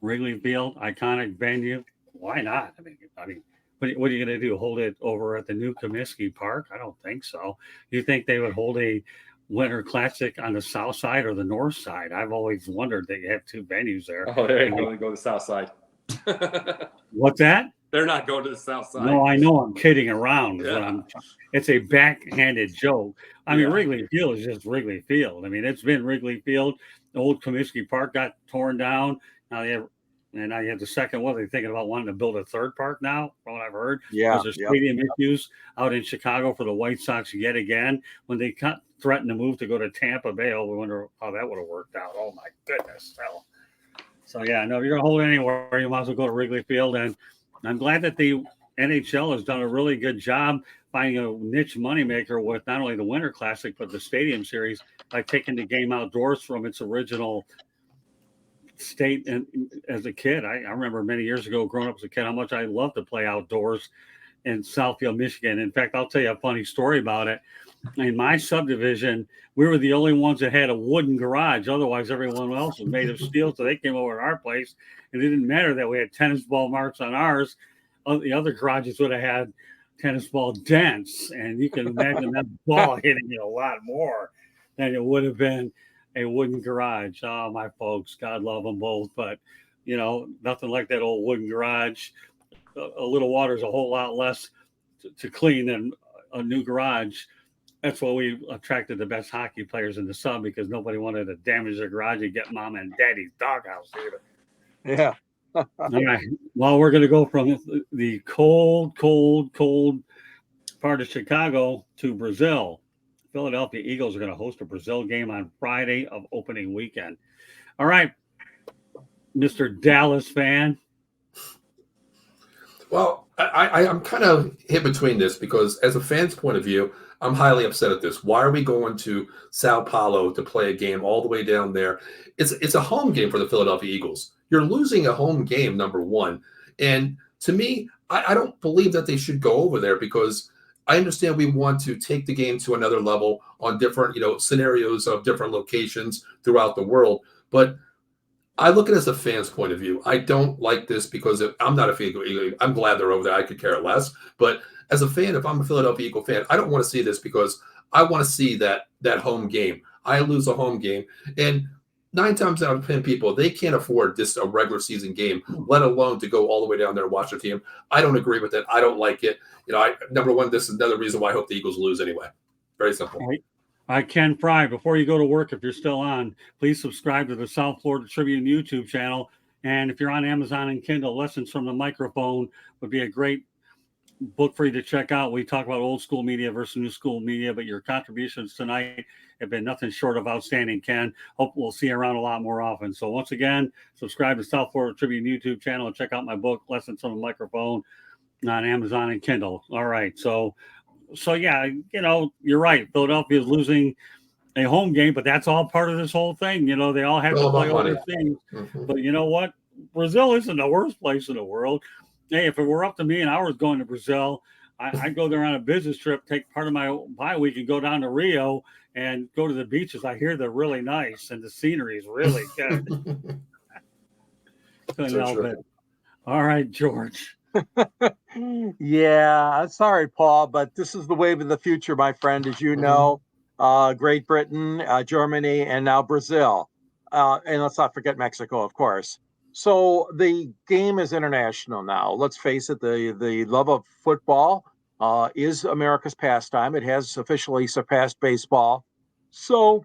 Wrigley Field, iconic venue. Why not? I mean, what are you going to do? Hold it over at the new Comiskey Park? I don't think so. You think they would hold a Winter Classic on the south side or the north side? I've always wondered that you have two venues there. Oh, they're going to go to the south side. What's that? They're not going to the south side. No, I know. I'm kidding around. Yeah. It's a backhanded joke. I mean, Wrigley Field is just Wrigley Field. I mean, it's been Wrigley Field. The old Comiskey Park got torn down. Now you have the second one. They're thinking about wanting to build a third park now, from what I've heard. Yeah. There's stadium issues out in Chicago for the White Sox yet again. When they threatened to move to go to Tampa Bay, we wonder how that would have worked out. Oh, my goodness. So, yeah, no, if you're going to hold it anywhere, you might as well go to Wrigley Field. And I'm glad that the NHL has done a really good job finding a niche moneymaker with not only the Winter Classic, but the Stadium Series by taking the game outdoors from its original state. And as a kid, I remember many years ago growing up as a kid how much I loved to play outdoors in Southfield, Michigan. In fact, I'll tell you a funny story about it. In my subdivision, we were the only ones that had a wooden garage. Otherwise, everyone else was made of steel. So they came over to our place, and it didn't matter that we had tennis ball marks on ours. The other garages would have had tennis ball dents, and you can imagine that ball hitting you a lot more than it would have been a wooden garage. Oh, my folks, God love them both, but nothing like that old wooden garage. A little water is a whole lot less to clean than a new garage. That's why we attracted the best hockey players in the sub, because nobody wanted to damage their garage and get mom and daddy's doghouse either. Yeah. All right. Well, we're going to go from the cold part of Chicago to Brazil. Philadelphia Eagles are going to host a Brazil game on Friday of opening weekend. All right, Mr. Dallas fan. Well, I'm kind of hit between this, because as a fan's point of view, I'm highly upset at this. Why are we going to Sao Paulo to play a game all the way down there? It's a home game for the Philadelphia Eagles. You're losing a home game, number one. And to me, I don't believe that they should go over there, because I understand we want to take the game to another level on different, scenarios of different locations throughout the world. But I look at it as a fan's point of view. I don't like this, because I'm not a fan. I'm glad they're over there. I could care less. But as a fan, if I'm a Philadelphia Eagle fan, I don't want to see this, because I want to see that home game. I lose a home game. And 9 times out of 10 people, they can't afford just a regular season game, let alone to go all the way down there and watch their team. I don't agree with it. I don't like it. Number one, this is another reason why I hope the Eagles lose anyway. Very simple. Ken Fry, before you go to work, if you're still on, please subscribe to the South Florida Tribune YouTube channel. And if you're on Amazon and Kindle, Lessons from the Microphone would be a great book for you to check out. We talk about old school media versus new school media, but your contributions tonight have been nothing short of outstanding, Ken. Hope we'll see you around a lot more often. So once again, subscribe to South Florida Tribune YouTube channel and check out my book, Lessons from the Microphone, on Amazon and Kindle. All right. So yeah, you're right. Philadelphia is losing a home game, but that's all part of this whole thing. They all have to play overseas. Mm-hmm. But you know what? Brazil isn't the worst place in the world. Hey, if it were up to me and I was going to Brazil, I'd go there on a business trip, take part of my bye week and go down to Rio and go to the beaches. I hear they're really nice and the scenery is really good. Couldn't help it. All right, George. Yeah, sorry, Paul, but this is the wave of the future, my friend. As you know, Great Britain, Germany, and now Brazil. And let's not forget Mexico, of course. So the game is international now. Let's face it, the love of football is America's pastime. It has officially surpassed baseball. So,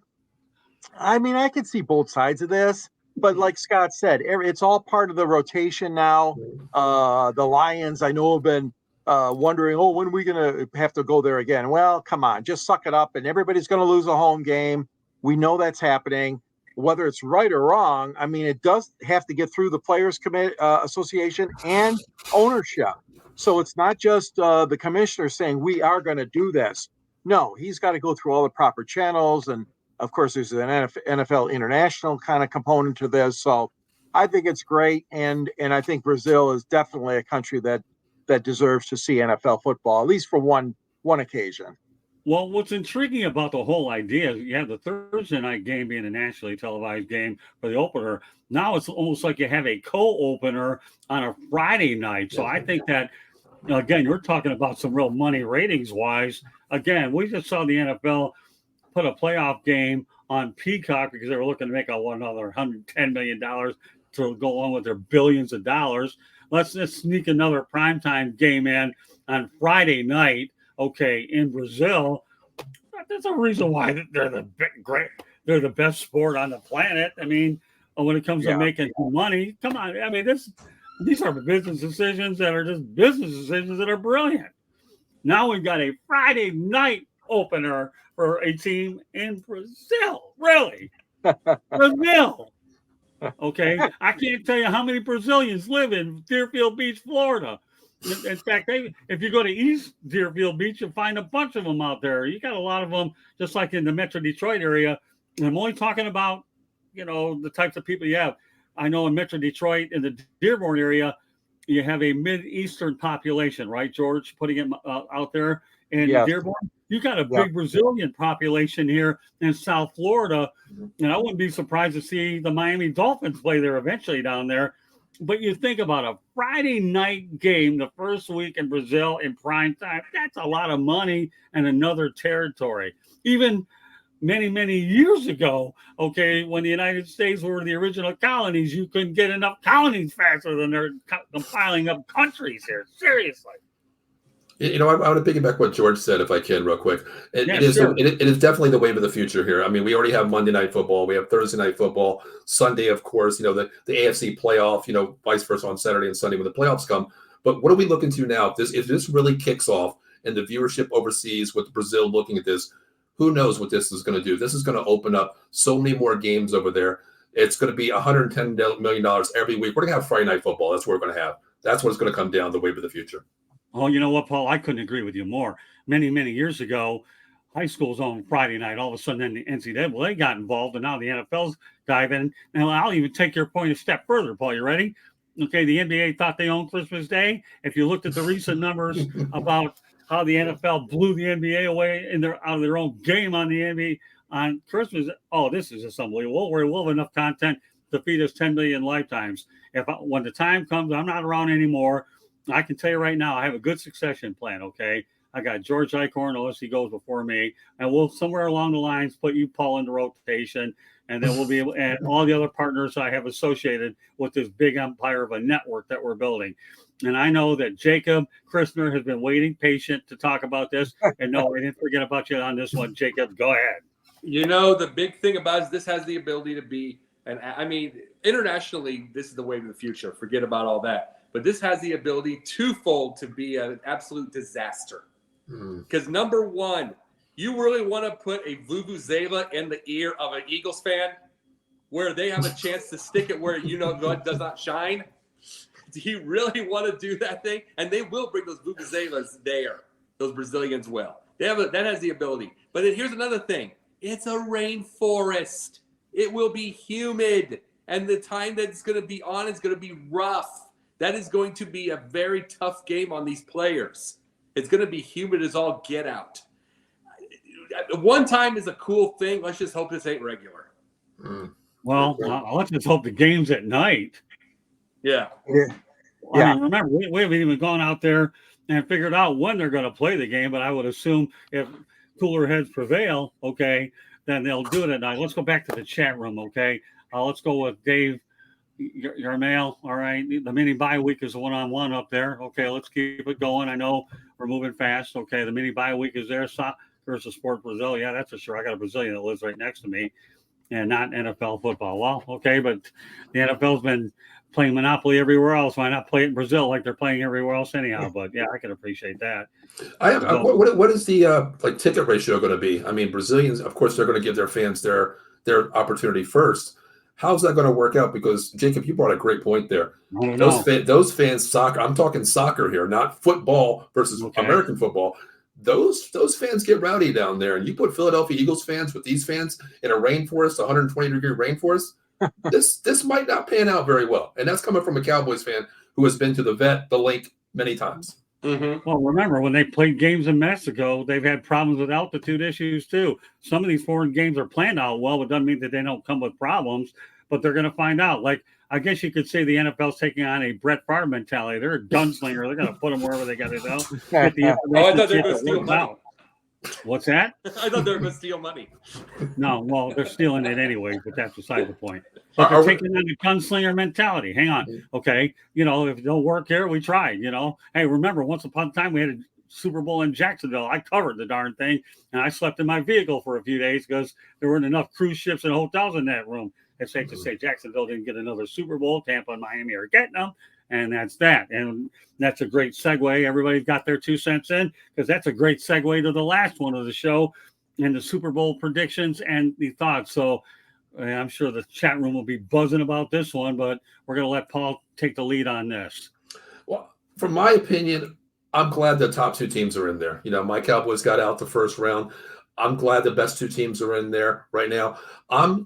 I mean, I can see both sides of this. but like Scott said, it's all part of the rotation now. The Lions, I know, have been wondering, when are we going to have to go there again? Well, come on, just suck it up, and everybody's going to lose a home game. We know that's happening. Whether it's right or wrong, I mean, it does have to get through the Players Association and ownership. So it's not just the commissioner saying we are going to do this. No, he's got to go through all the proper channels. And of course, there's an NFL international kind of component to this. So I think it's great. And I think Brazil is definitely a country that deserves to see NFL football, at least for one occasion. Well, what's intriguing about the whole idea is you have the Thursday night game being a nationally televised game for the opener. Now it's almost like you have a co-opener on a Friday night. So I think that, again, you're talking about some real money ratings-wise. Again, we just saw the NFL put a playoff game on Peacock because they were looking to make another $110 million to go along with their billions of dollars. Let's just sneak another primetime game in on Friday night, in Brazil. There's a reason why they're the best sport on the planet. I mean, when it comes to making money, come on. I mean, these are business decisions that are just business decisions that are brilliant. Now we've got a Friday night opener for a team in Brazil. Really? Brazil. Okay. I can't tell you how many Brazilians live in Deerfield Beach, Florida. In fact, if you go to East Deerfield Beach, you'll find a bunch of them out there. You got a lot of them, just like in the Metro Detroit area. And I'm only talking about, the types of people you have. I know in Metro Detroit, in the Dearborn area, you have a Mid-Eastern population, right, George, putting it out there. And Dearborn, you got a big Brazilian population here in South Florida. And I wouldn't be surprised to see the Miami Dolphins play there eventually down there. But you think about a Friday night game the first week in Brazil in prime time, that's a lot of money and another territory. Even many, many years ago, when the United States were the original colonies, you couldn't get enough colonies faster than they're compiling up countries here. Seriously. I want to piggyback what George said, if I can, real quick. It is definitely the wave of the future here. I mean, we already have Monday Night Football. We have Thursday Night Football. Sunday, of course, the AFC playoff, vice versa on Saturday and Sunday when the playoffs come. But what are we looking to now? If this really kicks off and the viewership overseas with Brazil looking at this, who knows what this is going to do? This is going to open up so many more games over there. It's going to be $110 million every week. We're going to have Friday Night Football. That's what we're going to have. That's what it's going to come down, the wave of the future. Oh, you know what, Paul? I couldn't agree with you more. Many, many years ago, high school's on Friday night. All of a sudden, then the NCAA got involved, and now the NFL's diving. And I'll even take your point a step further, Paul. You ready? Okay, the NBA thought they owned Christmas Day. If you looked at the recent numbers about how the NFL blew the NBA away out of their own game on the NBA on Christmas, this is just unbelievable. We'll have enough content to feed us 10 million lifetimes. When the time comes, I'm not around anymore. I can tell you right now, I have a good succession plan, okay? I got George Eichhorn, unless he goes before me, and we'll somewhere along the lines put you, Paul, into rotation, and then we'll be able, and all the other partners I have associated with this big empire of a network that we're building. And I know that Jacob Christner has been waiting patient to talk about this, and no, I didn't forget about you on this one, Jacob. Go ahead. The big thing about it is this has the ability to be, and I mean, internationally, this is the wave of the future. Forget about all that. But this has the ability twofold to be an absolute disaster. Because number one, you really want to put a vuvuzela in the ear of an Eagles fan where they have a chance to stick it where God does not shine? Do you really want to do that thing? And they will bring those vuvuzelas there. Those Brazilians will. That has the ability. But then here's another thing. It's a rainforest. It will be humid. And the time that it's going to be on is going to be rough. That is going to be a very tough game on these players. It's going to be humid as all get out. One time is a cool thing. Let's just hope this ain't regular. Well, let's just hope the game's at night. Yeah. I mean, remember, we haven't even gone out there and figured out when they're going to play the game, but I would assume if cooler heads prevail, then they'll do it at night. Let's go back to the chat room, let's go with Dave. Your mail, all right. The mini bye week is a one-on-one up there. Okay, let's keep it going. I know we're moving fast. Okay, the mini bye week is there. Soccer versus Sport Brazil. Yeah, that's for sure. I got a Brazilian that lives right next to me. and not NFL football. Well, okay, but the NFL's been playing Monopoly everywhere else. Why not play it in Brazil like they're playing everywhere else anyhow? But yeah, I can appreciate that. What is the ticket ratio going to be? I mean, Brazilians, of course, they're going to give their fans their opportunity first. How's that going to work out? Because Jacob, you brought a great point there. Those fans, soccer. I'm talking soccer here, not football versus American football. Those fans get rowdy down there, and you put Philadelphia Eagles fans with these fans in a rainforest, 120-degree rainforest. This might not pan out very well, and that's coming from a Cowboys fan who has been to the vet, the link many times. Mm-hmm. Well, remember when they played games in Mexico, they've had problems with altitude issues too. Some of these foreign games are planned out well, but doesn't mean that they don't come with problems. But they're going to find out. Like, I guess you could say the NFL's taking on a Brett Favre mentality. They're a gunslinger. They're going to put them wherever they got to go. I thought they were going to steal money. What's that? I thought they were going to steal money. No, well, they're stealing it anyway, but that's beside the point. But they're taking on the gunslinger mentality. Hang on. Okay. If it don't work here, we tried, Hey, remember, once upon a time we had a Super Bowl in Jacksonville. I covered the darn thing, and I slept in my vehicle for a few days because there weren't enough cruise ships and hotels in that room. It's safe to say Jacksonville didn't get another Super Bowl. Tampa and Miami are getting them, and that's that. And that's a great segue. Everybody's got their 2 cents in because that's a great segue to the last one of the show and the Super Bowl predictions and the thoughts. So I'm sure the chat room will be buzzing about this one, but we're going to let Paul take the lead on this. Well, from my opinion, I'm glad the top 2 teams are in there. My Cowboys got out the first round. I'm glad the best 2 teams are in there right now.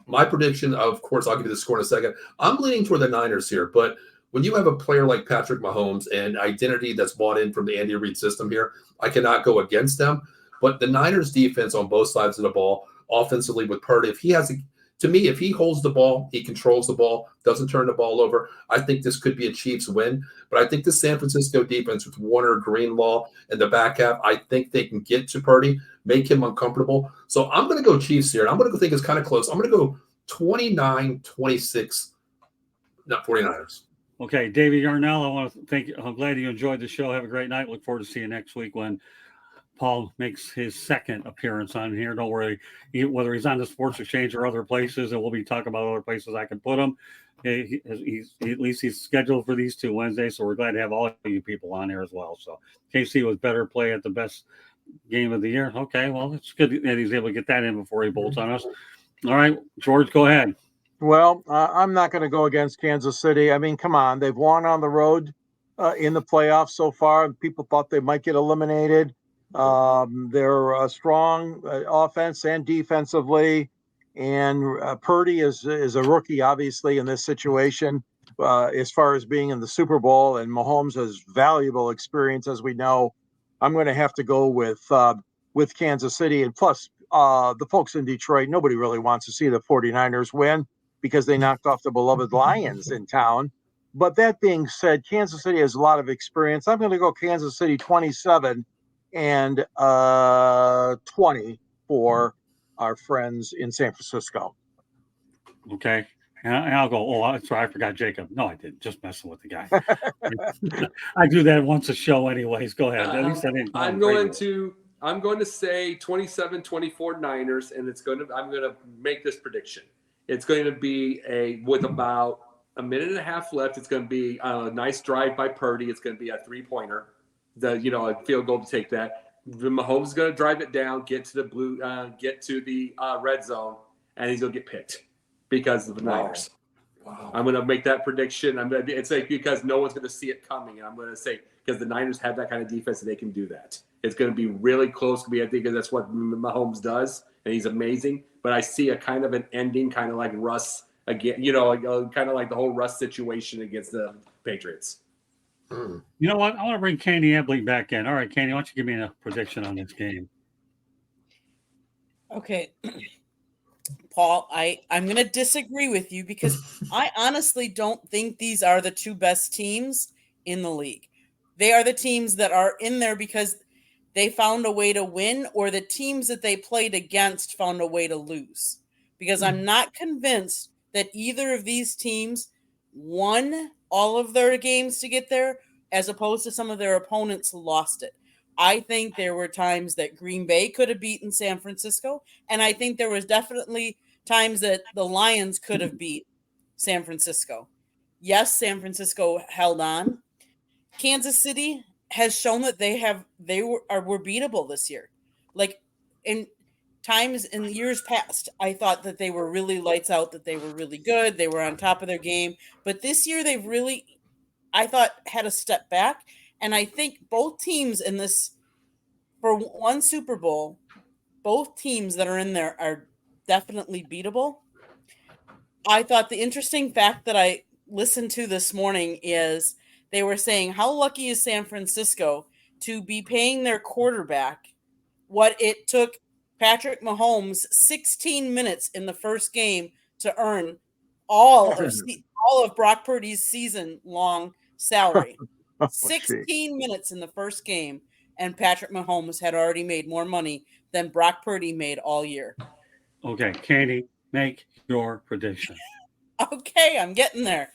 My prediction, of course, I'll give you the score in a second. I'm leaning toward the Niners here, but when you have a player like Patrick Mahomes and identity that's bought in from the Andy Reid system here, I cannot go against them. But the Niners defense on both sides of the ball, offensively with Purdy, if he holds the ball, he controls the ball, doesn't turn the ball over, I think this could be a Chiefs win. But I think the San Francisco defense with Warner, Greenlaw, and the back half, I think they can get to Purdy, make him uncomfortable. So I'm going to go Chiefs here. And I'm going to think it's kind of close. I'm going to go 29-26, not 49ers. Okay, David Yarnell, I want to thank you. I'm glad you enjoyed the show. Have a great night. Look forward to seeing you next week when Paul makes his second appearance on here. Don't worry, whether he's on the Sports Exchange or other places, and we'll be talking about other places I can put him. At least he's scheduled for these 2 Wednesdays, so we're glad to have all of you people on there as well. So KC was better play at the best game of the year. Okay, well, it's good that he's able to get that in before he bolts on us. All right, George, go ahead. Well, I'm not going to go against Kansas City. I mean, come on. They've won on the road in the playoffs so far. People thought they might get eliminated. They're strong offense and defensively. And Purdy is a rookie, obviously, in this situation as far as being in the Super Bowl. And Mahomes has valuable experience, as we know. I'm going to have to go with Kansas City. And plus, the folks in Detroit, nobody really wants to see the 49ers win because they knocked off the beloved Lions in town. But that being said, Kansas City has a lot of experience. I'm going to go Kansas City 27 and 20 for our friends in San Francisco. Okay. And I'll go, that's right. I forgot Jacob. No, I didn't. Just messing with the guy. I do that once a show anyways. Go ahead. At least I didn't. I'm going to say 27-24 Niners, and I'm going to make this prediction. It's going to be with about a minute and a half left. It's going to be a nice drive by Purdy. It's going to be a 3-pointer, a field goal to take that. Mahomes is going to drive it down, get to the red zone, and he's going to get picked because of the Niners. Wow. I'm going to make that prediction. It's like because no one's going to see it coming, and I'm going to say because the Niners have that kind of defense and they can do that. It's going to be really close. I think that's what Mahomes does, and he's amazing. But I see a kind of an ending, kind of like Russ again. Kind of like the whole Russ situation against the Patriots. You know what? I want to bring Candy Ebling back in. All right, Candy, why don't you give me a prediction on this game? Okay. Paul, I'm going to disagree with you because I honestly don't think these are the 2 best teams in the league. They are the teams that are in there because they found a way to win, or the teams that they played against found a way to lose. Because I'm not convinced that either of these teams won all of their games to get there, as opposed to some of their opponents lost it. I think there were times that Green Bay could have beaten San Francisco, and I think there was definitely times that the Lions could have beat San Francisco. Yes, San Francisco held on. Kansas City has shown that they were beatable this year. Like in times in years past, I thought that they were really lights out, that they were really good, they were on top of their game. But this year they've really, I thought, had a step back. And I think both teams in this, for one Super Bowl, both teams that are in there are definitely beatable. I thought the interesting fact that I listened to this morning is they were saying, how lucky is San Francisco to be paying their quarterback what it took Patrick Mahomes 16 minutes in the first game to earn all of Brock Purdy's season-long salary. 16 minutes in the first game, and Patrick Mahomes had already made more money than Brock Purdy made all year. Okay, Candy, make your prediction. Okay, I'm getting there.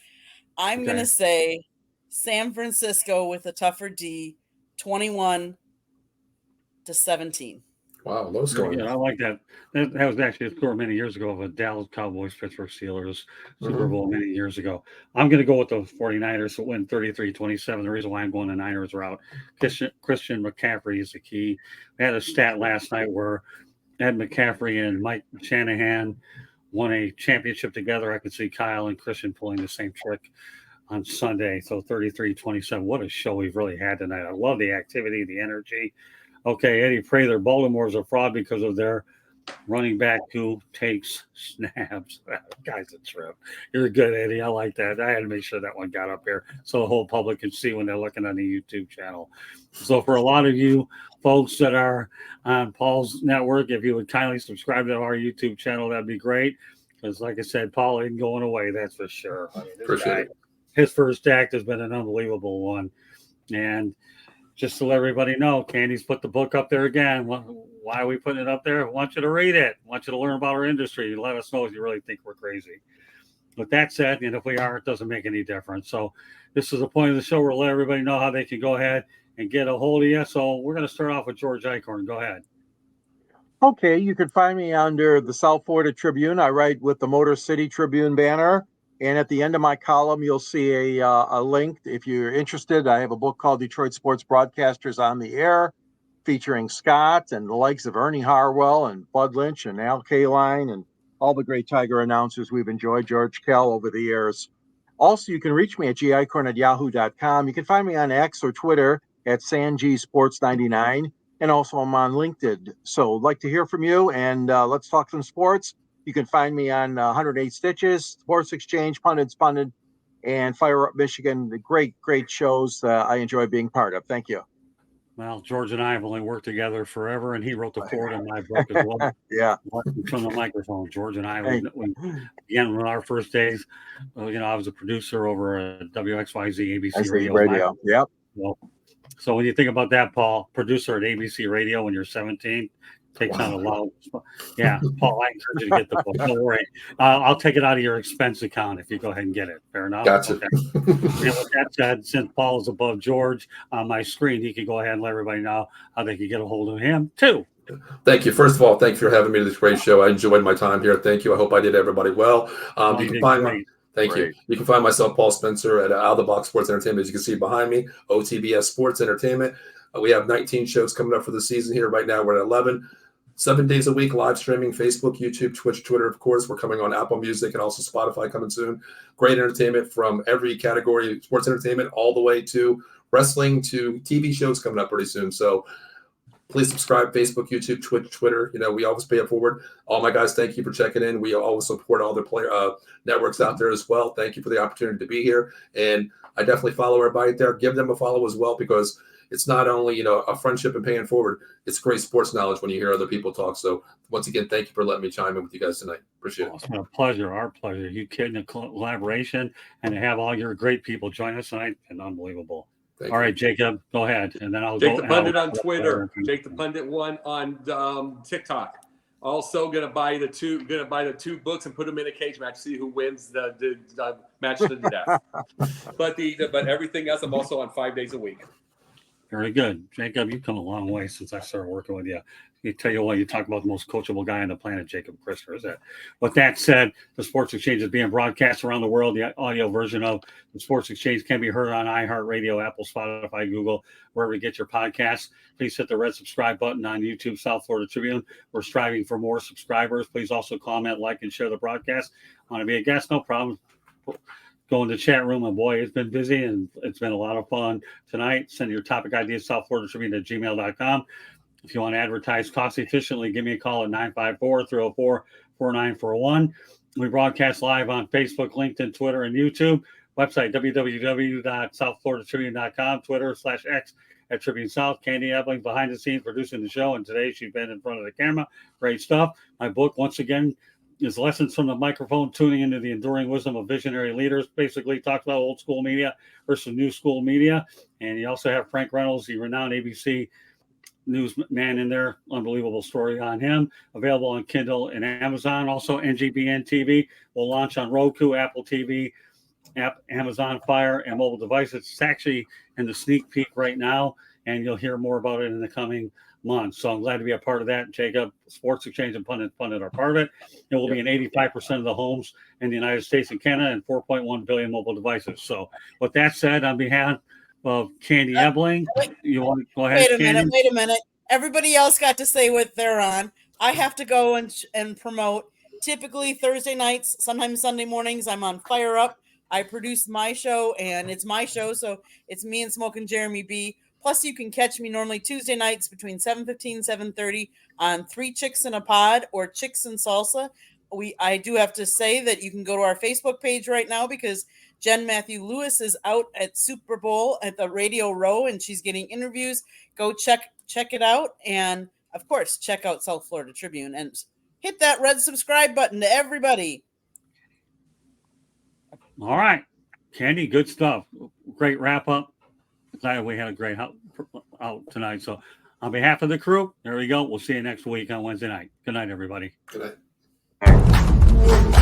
I'm going to say San Francisco with a tougher D, 21-17. Wow, low scoring. Yeah, I like that. That was actually a score many years ago of a Dallas Cowboys, Pittsburgh Steelers Super Bowl many years ago. I'm going to go with the 49ers to win 33-27. The reason why I'm going the Niners route, Christian McCaffrey is the key. We had a stat last night where Ed McCaffrey and Mike Shanahan won a championship together. I could see Kyle and Christian pulling the same trick on Sunday. So 33-27. What a show we've really had tonight. I love the activity, the energy. Okay, Eddie Prather, Baltimore's a fraud because of their running back who takes snaps. Guy's a trip. You're good, Eddie. I like that. I had to make sure that one got up here so the whole public can see when they're looking on the YouTube channel. So for a lot of you folks that are on Paul's network, if you would kindly subscribe to our YouTube channel, that'd be great. Because like I said, Paul ain't going away, that's for sure. I mean, Appreciate it. His first act has been an unbelievable one. And just to let everybody know, Candy's put the book up there again. Why are we putting it up there? I want you to read it. I want you to learn about our industry. Let us know if you really think we're crazy. With that said, and if we are, it doesn't make any difference. So this is the point of the show where we'll let everybody know how they can go ahead and get a hold of you. So we're going to start off with George Eichhorn. Go ahead. Okay, you can find me under the South Florida Tribune. I write with the Motor City Tribune banner. And at the end of my column, you'll see a link. If you're interested, I have a book called Detroit Sports Broadcasters on the Air, featuring Scott and the likes of Ernie Harwell and Bud Lynch and Al Kaline and all the great Tiger announcers we've enjoyed, George Kell, over the years. Also, you can reach me at gicorn@yahoo.com. You can find me on X or Twitter at SanGSports99. And also I'm on LinkedIn. So I'd like to hear from you, and let's talk some sports. You can find me on 108 Stitches, Sports Exchange, Pundits Funded, and Fire Up Michigan. The great shows I enjoy being part of. Thank you. Well, George and I have only worked together forever, and he wrote the foreword in my book as well. Yeah. From the microphone, George and I, again, on our first days, I was a producer over at WXYZ ABC Radio. Yep. Well, so when you think about that, Paul, producer at ABC Radio when you're 17, takes on a lot. Yeah, Paul, I encourage you to get the book. Don't worry. I'll take it out of your expense account if you go ahead and get it. Fair enough? Gotcha. Okay. And with that said, since Paul is above George on my screen, he can go ahead and let everybody know how they can get a hold of him, too. Thank you. First of all, thank you for having me to this great show. I enjoyed my time here. Thank you. I hope I did everybody well. You can find You can find myself, Paul Spencer, at Out of the Box Sports Entertainment. As you can see behind me, OTBS Sports Entertainment. We have 19 shows coming up for the season here. Right now, we're at 11. 7 days a week, live streaming, Facebook, YouTube, Twitch, Twitter. Of course, we're coming on Apple Music and also Spotify coming soon. Great entertainment from every category, sports entertainment, all the way to wrestling to TV shows coming up pretty soon. So please subscribe, Facebook, YouTube, Twitch, Twitter. We always pay it forward. All my guys, thank you for checking in. We always support all the player networks out there as well. Thank you for the opportunity to be here. And I definitely follow everybody there. Give them a follow as well, because it's not only, a friendship and paying forward. It's great sports knowledge when you hear other people talk. So once again, thank you for letting me chime in with you guys tonight. Appreciate it. It's been a pleasure. Our pleasure. You kidding, a collaboration, and to have all your great people join us tonight, and unbelievable. All right, Jacob, go ahead, and then I'll Jake the Pundit on Twitter. Jake the Pundit 1 on TikTok. Also, gonna buy the two books and put them in a cage match. See who wins the match to the death. But everything else, I'm also on 5 days a week. Very good. Jacob, you've come a long way since I started working with you. You tell you what, you talk about the most coachable guy on the planet, Jacob Christer, is that? With that said, the Sports Exchange is being broadcast around the world. The audio version of the Sports Exchange can be heard on iHeartRadio, Apple, Spotify, Google, wherever you get your podcasts. Please hit the red subscribe button on YouTube, South Florida Tribune. We're striving for more subscribers. Please also comment, like, and share the broadcast. Want to be a guest? No problem. Go in the chat room, and boy, it's been busy and it's been a lot of fun tonight. Send your topic ideas, southfloridatribune@gmail.com. If you want to advertise cost efficiently, give me a call at 954-304-4941. We broadcast live on Facebook, LinkedIn, Twitter, and YouTube. Website, www.southfloridatribune.com, Twitter/X @Tribune South. Candy Ebling behind the scenes producing the show, and today she's been in front of the camera. Great stuff. My book, once again, is Lessons from the Microphone, Tuning into the Enduring Wisdom of Visionary Leaders. Basically talks about old school media versus new school media. And you also have Frank Reynolds, the renowned ABC newsman, in there. Unbelievable story on him. Available on Kindle and Amazon. Also, NGBN TV will launch on Roku, Apple TV, Amazon Fire, and mobile devices. It's actually in the sneak peek right now, and you'll hear more about it in the coming months. So I'm glad to be a part of that. Jacob, Sports Exchange and Pundit are part of it. It will be in 85% of the homes in the United States and Canada, and 4.1 billion mobile devices. So with that said, on behalf of Candy Ebling, you want to go ahead? Wait a minute. Everybody else got to say what they're on. I have to go and promote. Typically Thursday nights, sometimes Sunday mornings, I'm on Fire Up. I produce my show, and it's my show, so it's me and Smoke and Jeremy B. Plus, you can catch me normally Tuesday nights between 7:15 and 7:30 on 3 Chicks in a Pod or Chicks and Salsa. I do have to say that you can go to our Facebook page right now because Jen Matthew Lewis is out at Super Bowl at the Radio Row, and she's getting interviews. Go check it out, and of course, check out South Florida Tribune and hit that red subscribe button to everybody. All right, Candy, good stuff. Great wrap up. Glad we had a great out tonight. So on behalf of the crew, there we go. We'll see you next week on Wednesday night. Good night, everybody. Good night.